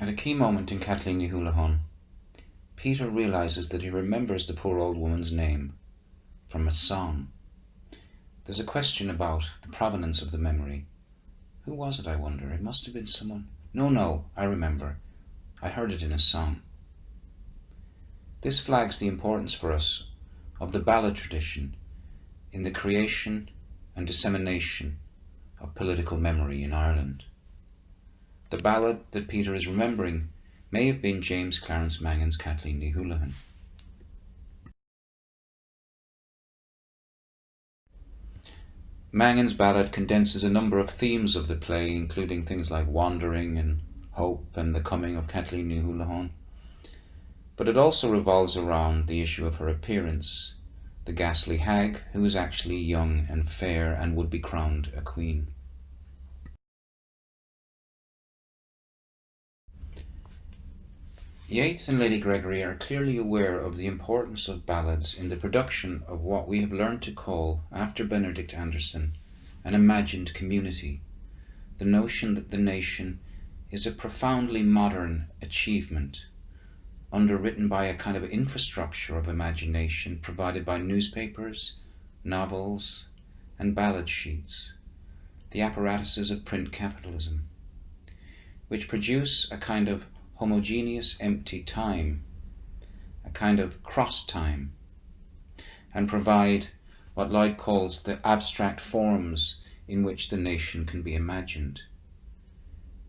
At a key moment in Kathleen Ni Houlihan, Peter realizes that he remembers the poor old woman's name from a song. There's a question about the provenance of the memory. Who was it, I wonder? It must have been someone. No, I remember. I heard it in a song. This flags the importance for us of the ballad tradition in the creation and dissemination of political memory in Ireland. The ballad that Peter is remembering may have been James Clarence Mangan's Kathleen Ni Houlihan. Mangan's ballad condenses a number of themes of the play, including things like wandering and hope and the coming of Kathleen Ni Houlihan. But it also revolves around the issue of her appearance, the ghastly hag who is actually young and fair and would be crowned a queen. Yeats and Lady Gregory are clearly aware of the importance of ballads in the production of what we have learned to call, after Benedict Anderson, an imagined community, the notion that the nation is a profoundly modern achievement, underwritten by a kind of infrastructure of imagination provided by newspapers, novels, and ballad sheets, the apparatuses of print capitalism, which produce a kind of homogeneous empty time, a kind of cross time, and provide what Lloyd calls the abstract forms in which the nation can be imagined.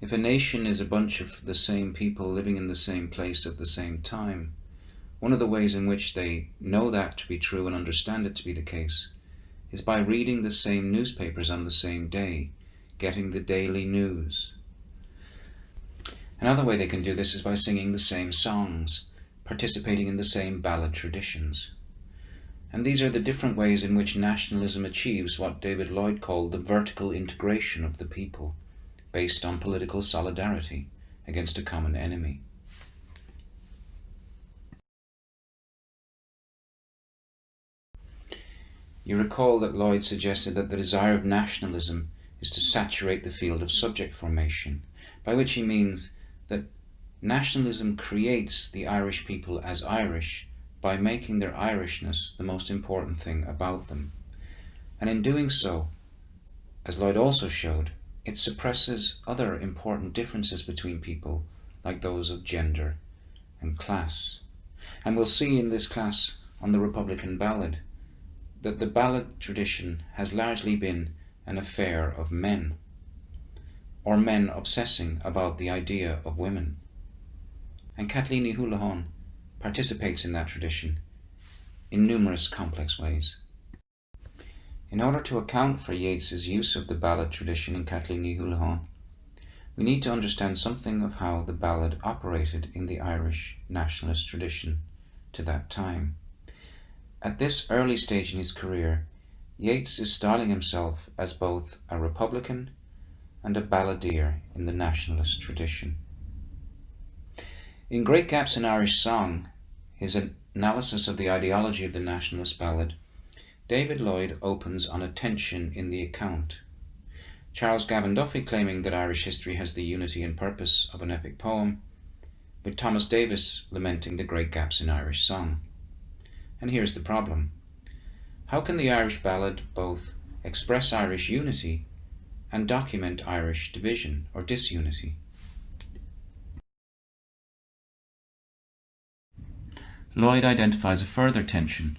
If a nation is a bunch of the same people living in the same place at the same time, one of the ways in which they know that to be true and understand it to be the case is by reading the same newspapers on the same day, getting the daily news. Another way they can do this is by singing the same songs, participating in the same ballad traditions. And these are the different ways in which nationalism achieves what David Lloyd called the vertical integration of the people, based on political solidarity against a common enemy. You recall that Lloyd suggested that the desire of nationalism is to saturate the field of subject formation, by which he means that nationalism creates the Irish people as Irish by making their Irishness the most important thing about them. And in doing so, as Lloyd also showed, it suppresses other important differences between people, like those of gender and class. And we'll see in this class on the Republican ballad that the ballad tradition has largely been an affair of men, or men obsessing about the idea of women. And Kathleen Ni Houlihan participates in that tradition in numerous complex ways. In order to account for Yeats's use of the ballad tradition in Kathleen Ni Houlihan, we need to understand something of how the ballad operated in the Irish nationalist tradition to that time. At this early stage in his career, Yeats is styling himself as both a Republican and a balladeer in the nationalist tradition. In Great Gaps in Irish Song, his analysis of the ideology of the nationalist ballad, David Lloyd opens on a tension in the account. Charles Gavan Duffy claiming that Irish history has the unity and purpose of an epic poem, with Thomas Davis lamenting the great gaps in Irish song. And here's the problem. How can the Irish ballad both express Irish unity and document Irish division or disunity? Lloyd identifies a further tension,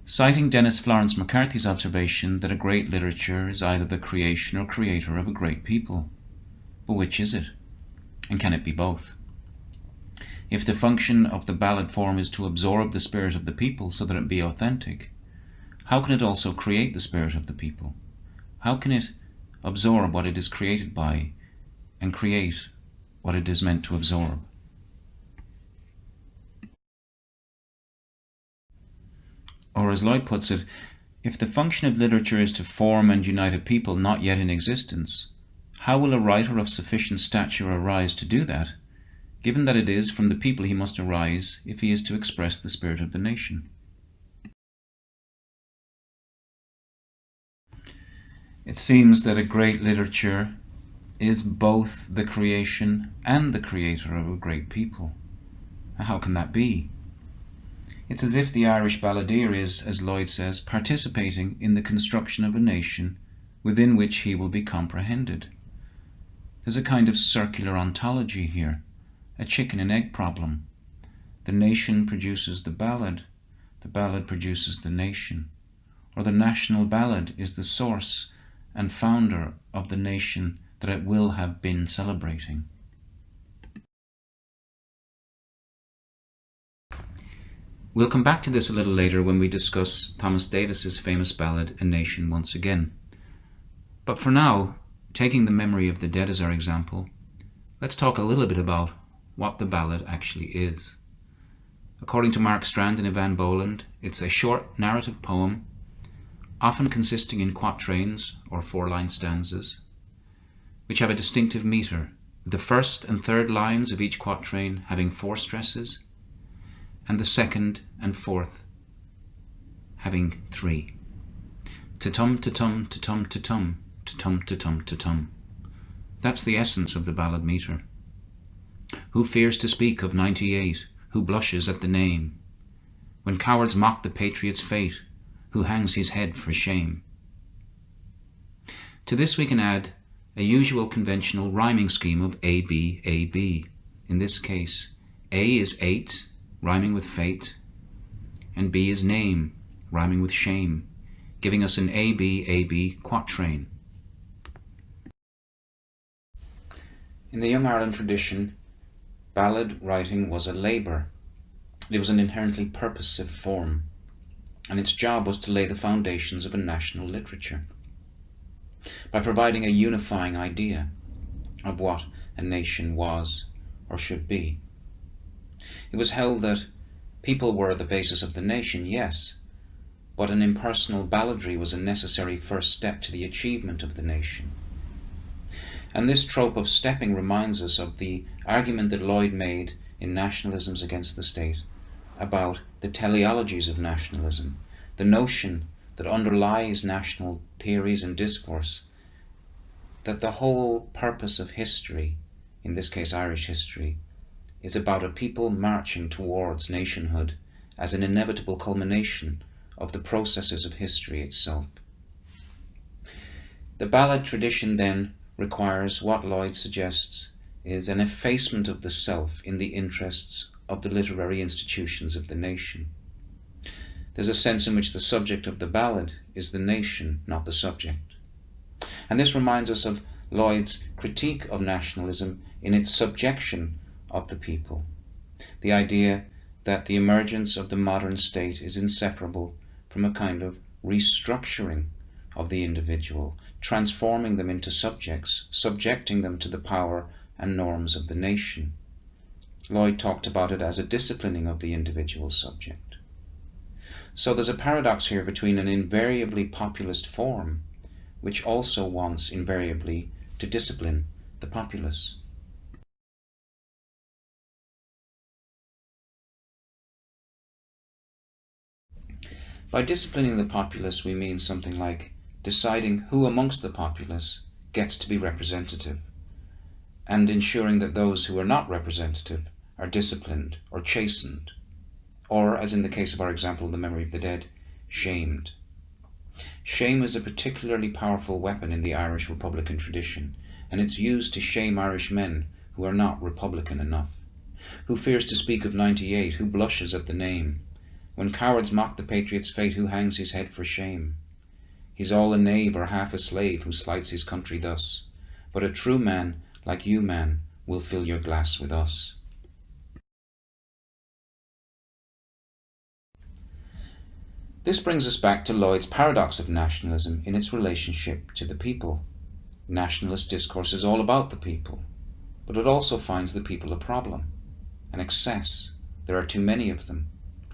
citing Dennis Florence McCarthy's observation that a great literature is either the creation or creator of a great people. But which is it? And can it be both? If the function of the ballad form is to absorb the spirit of the people so that it be authentic, how can it also create the spirit of the people? How can it absorb what it is created by and create what it is meant to absorb? Or as Lloyd puts it, if the function of literature is to form and unite a people not yet in existence, how will a writer of sufficient stature arise to do that, given that it is from the people he must arise if he is to express the spirit of the nation? It seems that a great literature is both the creation and the creator of a great people. How can that be? It's as if the Irish balladeer is, as Lloyd says, participating in the construction of a nation within which he will be comprehended. There's a kind of circular ontology here, a chicken and egg problem. The nation produces the ballad produces the nation, or the national ballad is the source and founder of the nation that it will have been celebrating. We'll come back to this a little later when we discuss Thomas Davis's famous ballad, A Nation Once Again. But for now, taking the memory of the dead as our example, let's talk a little bit about what the ballad actually is. According to Mark Strand and Ivan Boland, it's a short narrative poem, often consisting in quatrains or 4-line stanzas, which have a distinctive metre, with the first and third lines of each quatrain having 4 stresses, and the second and fourth having 3. Ta-tum, ta-tum, ta-tum, ta-tum, ta-tum, ta-tum, ta-tum. That's the essence of the ballad metre. Who fears to speak of 98? Who blushes at the name? When cowards mock the patriot's fate, who hangs his head for shame? To this we can add a usual conventional rhyming scheme of A, B, A, B. In this case, A is 8, rhyming with fate, and B is name, rhyming with shame, giving us an A, B, A, B quatrain. In the Young Ireland tradition, ballad writing was a labour. It was an inherently purposive form, and its job was to lay the foundations of a national literature by providing a unifying idea of what a nation was or should be. It was held that people were the basis of the nation, yes, but an impersonal balladry was a necessary first step to the achievement of the nation. And this trope of stepping reminds us of the argument that Lloyd made in Nationalisms Against the State about the teleologies of nationalism, the notion that underlies national theories and discourse, that the whole purpose of history, in this case Irish history, is about a people marching towards nationhood as an inevitable culmination of the processes of history itself. The ballad tradition then requires what Lloyd suggests is an effacement of the self in the interests of the literary institutions of the nation. There's a sense in which the subject of the ballad is the nation, not the subject. And this reminds us of Lloyd's critique of nationalism in its subjection of the people. The idea that the emergence of the modern state is inseparable from a kind of restructuring of the individual, transforming them into subjects, subjecting them to the power and norms of the nation. Lloyd talked about it as a disciplining of the individual subject. So there's a paradox here between an invariably populist form, which also wants invariably to discipline the populace. By disciplining the populace, we mean something like deciding who amongst the populace gets to be representative, and ensuring that those who are not representative are disciplined or chastened, or, as in the case of our example, the memory of the dead, shamed. Shame is a particularly powerful weapon in the Irish Republican tradition, and it's used to shame Irish men who are not Republican enough. Who fears to speak of 98? Who blushes at the name? When cowards mock the patriot's fate, who hangs his head for shame? He's all a knave or half a slave who slights his country thus, but a true man, like you, man, will fill your glass with us. This brings us back to Lloyd's paradox of nationalism in its relationship to the people. Nationalist discourse is all about the people, but it also finds the people a problem, an excess. There are too many of them,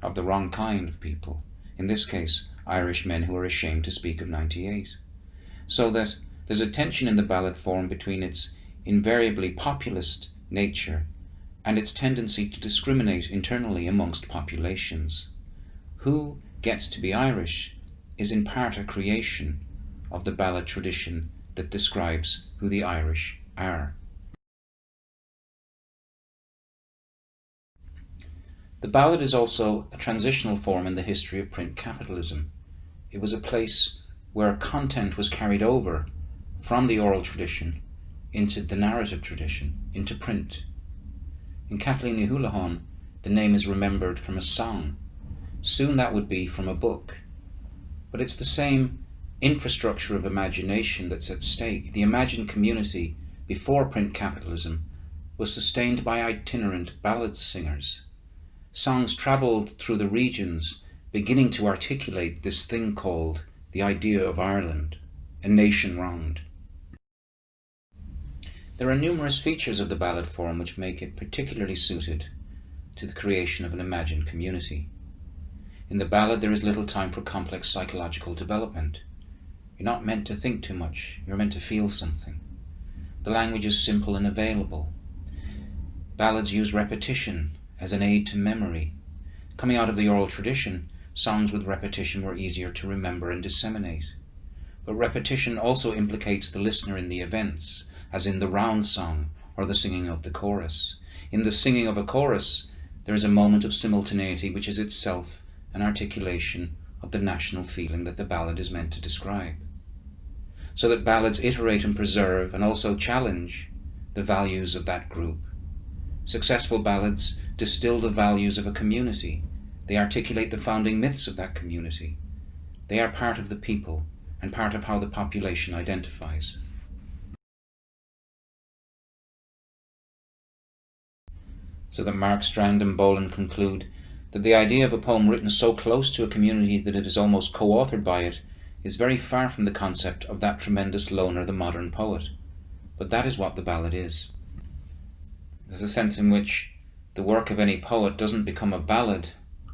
of the wrong kind of people, in this case Irish men who are ashamed to speak of 98. So that there's a tension in the ballad form between its invariably populist nature and its tendency to discriminate internally amongst populations. Who gets to be Irish is in part a creation of the ballad tradition that describes who the Irish are. The ballad is also a transitional form in the history of print capitalism. It was a place where content was carried over from the oral tradition into the narrative tradition, into print. In Kathleen Ni Houlihan, the name is remembered from a song. Soon that would be from a book. But it's the same infrastructure of imagination that's at stake. The imagined community before print capitalism was sustained by itinerant ballad singers. Songs travelled through the regions, beginning to articulate this thing called the idea of Ireland, a nation wronged. There are numerous features of the ballad form which make it particularly suited to the creation of an imagined community. In the ballad, there is little time for complex psychological development. You're not meant to think too much, you're meant to feel something. The language is simple and available. Ballads use repetition as an aid to memory. Coming out of the oral tradition, songs with repetition were easier to remember and disseminate. But repetition also implicates the listener in the events, as in the round song or the singing of the chorus. In the singing of a chorus, there is a moment of simultaneity which is itself an articulation of the national feeling that the ballad is meant to describe. So that ballads iterate and preserve and also challenge the values of that group. Successful ballads distill the values of a community. They articulate the founding myths of that community. They are part of the people and part of how the population identifies. So that Mark Strand and Boland conclude that the idea of a poem written so close to a community that it is almost co-authored by it is very far from the concept of that tremendous loner, the modern poet. But that is what the ballad is. There's a sense in which the work of any poet doesn't become a ballad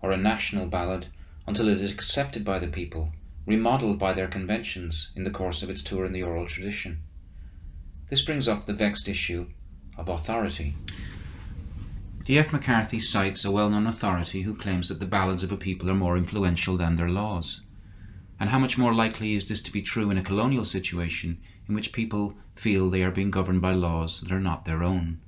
or a national ballad until it is accepted by the people, remodelled by their conventions in the course of its tour in the oral tradition. This brings up the vexed issue of authority. D.F. McCarthy cites a well-known authority who claims that the ballads of a people are more influential than their laws. And how much more likely is this to be true in a colonial situation in which people feel they are being governed by laws that are not their own?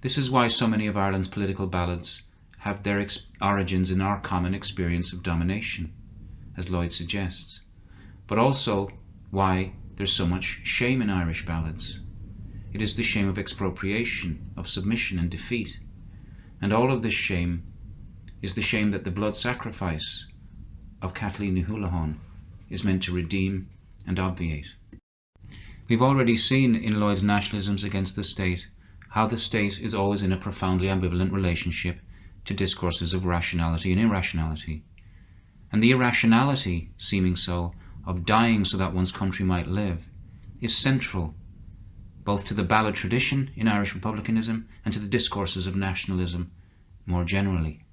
This is why so many of Ireland's political ballads have their origins in our common experience of domination, as Lloyd suggests, but also why there's so much shame in Irish ballads. It is the shame of expropriation, of submission and defeat. And all of this shame is the shame that the blood sacrifice of Kathleen Ni Houlihan is meant to redeem and obviate. We've already seen in Lloyd's nationalisms against the state how the state is always in a profoundly ambivalent relationship to discourses of rationality and irrationality. And the irrationality, seeming so, of dying so that one's country might live, is central both to the ballad tradition in Irish republicanism and to the discourses of nationalism more generally.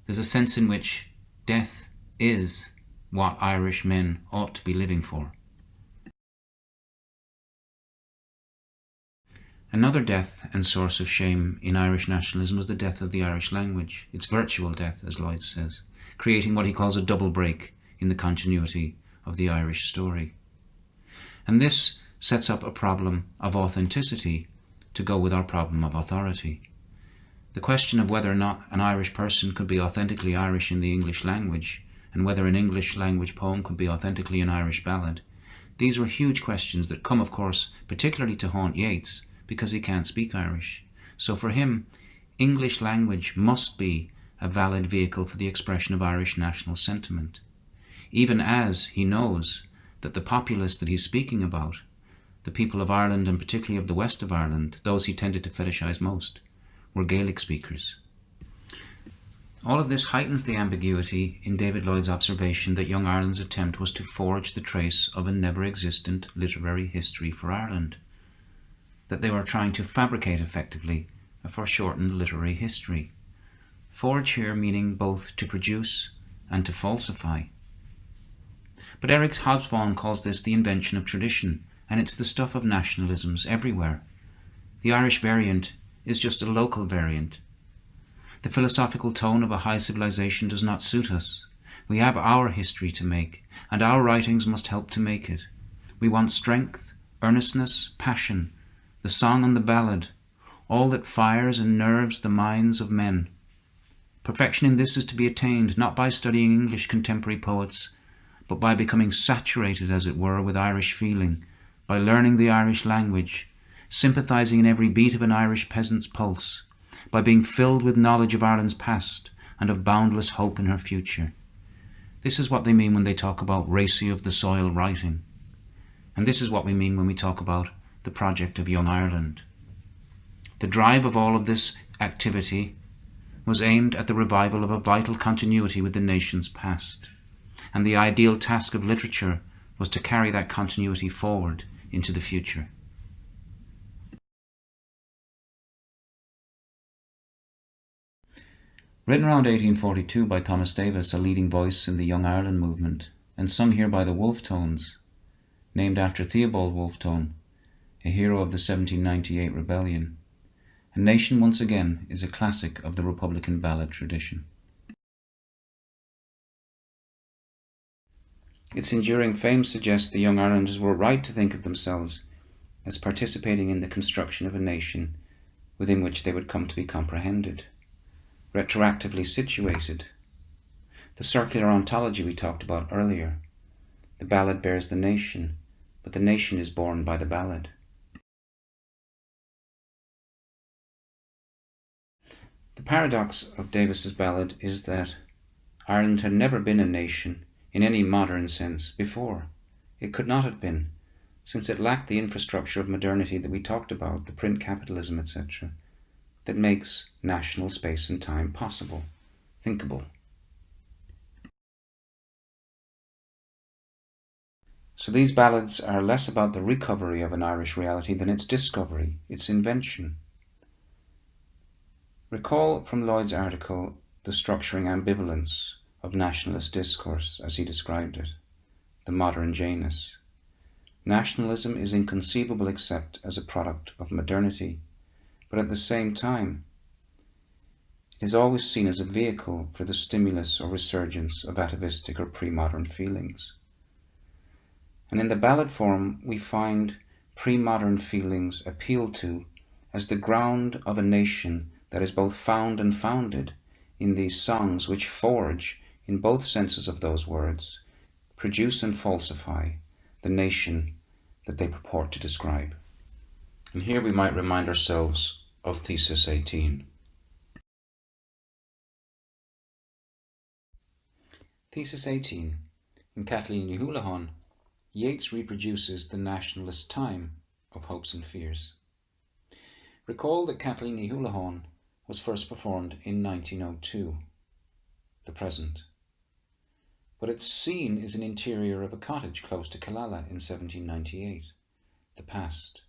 There's a sense in which death is what Irish men ought to be living for. Another death and source of shame in Irish nationalism was the death of the Irish language, its virtual death, as Lloyd says, creating what he calls a double break in the continuity of the Irish story. And this sets up a problem of authenticity to go with our problem of authority. The question of whether or not an Irish person could be authentically Irish in the English language, and whether an English language poem could be authentically an Irish ballad, these were huge questions that come, of course, particularly to haunt Yeats, because he can't speak Irish. So for him, English language must be a valid vehicle for the expression of Irish national sentiment, even as he knows that the populace that he's speaking about, the people of Ireland and particularly of the west of Ireland, those he tended to fetishise most, were Gaelic speakers. All of this heightens the ambiguity in David Lloyd's observation that Young Ireland's attempt was to forge the trace of a never-existent literary history for Ireland, that they were trying to fabricate effectively a foreshortened literary history. Forge here meaning both to produce and to falsify. But Eric Hobsbawm calls this the invention of tradition, and it's the stuff of nationalisms everywhere. The Irish variant is just a local variant. The philosophical tone of a high civilization does not suit us. We have our history to make, and our writings must help to make it. We want strength, earnestness, passion, the song and the ballad, all that fires and nerves the minds of men. Perfection in this is to be attained not by studying English contemporary poets, but by becoming saturated, as it were, with Irish feeling, by learning the Irish language, sympathising in every beat of an Irish peasant's pulse, by being filled with knowledge of Ireland's past and of boundless hope in her future. This is what they mean when they talk about racy of the soil writing. And this is what we mean when we talk about the project of Young Ireland. The drive of all of this activity was aimed at the revival of a vital continuity with the nation's past. And the ideal task of literature was to carry that continuity forward into the future. Written around 1842 by Thomas Davis, a leading voice in the Young Ireland movement, and sung here by the Wolftones, named after Theobald Wolftone, a hero of the 1798 rebellion. A Nation Once Again is a classic of the Republican ballad tradition. Its enduring fame suggests the Young Irelanders were right to think of themselves as participating in the construction of a nation within which they would come to be comprehended, retroactively situated. The circular ontology we talked about earlier. The ballad bears the nation, but the nation is born by the ballad. The paradox of Davis's ballad is that Ireland had never been a nation in any modern sense before. It could not have been, since it lacked the infrastructure of modernity that we talked about, the print capitalism, etc., that makes national space and time possible, thinkable. So these ballads are less about the recovery of an Irish reality than its discovery, its invention. Recall from Lloyd's article the structuring ambivalence of nationalist discourse, as he described it, the modern Janus. Nationalism is inconceivable except as a product of modernity, but at the same time, it is always seen as a vehicle for the stimulus or resurgence of atavistic or pre-modern feelings. And in the ballad form, we find pre-modern feelings appealed to as the ground of a nation that is both found and founded in these songs which forge, in both senses of those words, produce and falsify the nation that they purport to describe. And here we might remind ourselves of Thesis 18. Thesis 18. In Kathleen Ní Houlihan, Yeats reproduces the nationalist time of hopes and fears. Recall that Kathleen Ní Houlihan was first performed in 1902, the present. But its scene is an interior of a cottage close to Killala in 1798, the past.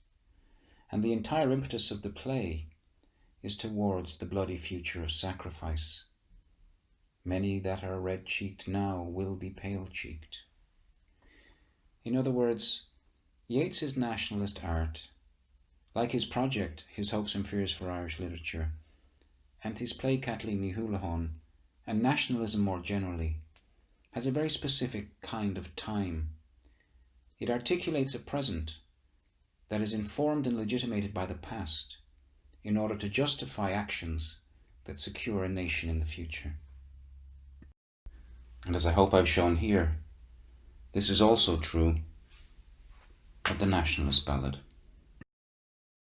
And the entire impetus of the play is towards the bloody future of sacrifice. Many that are red-cheeked now will be pale-cheeked. In other words, Yeats's nationalist art, like his project, His Hopes and Fears for Irish Literature, and his play Kathleen Ní Houlihan, and nationalism more generally, has a very specific kind of time. It articulates a present that is informed and legitimated by the past in order to justify actions that secure a nation in the future. And as I hope I've shown here, this is also true of the nationalist ballad.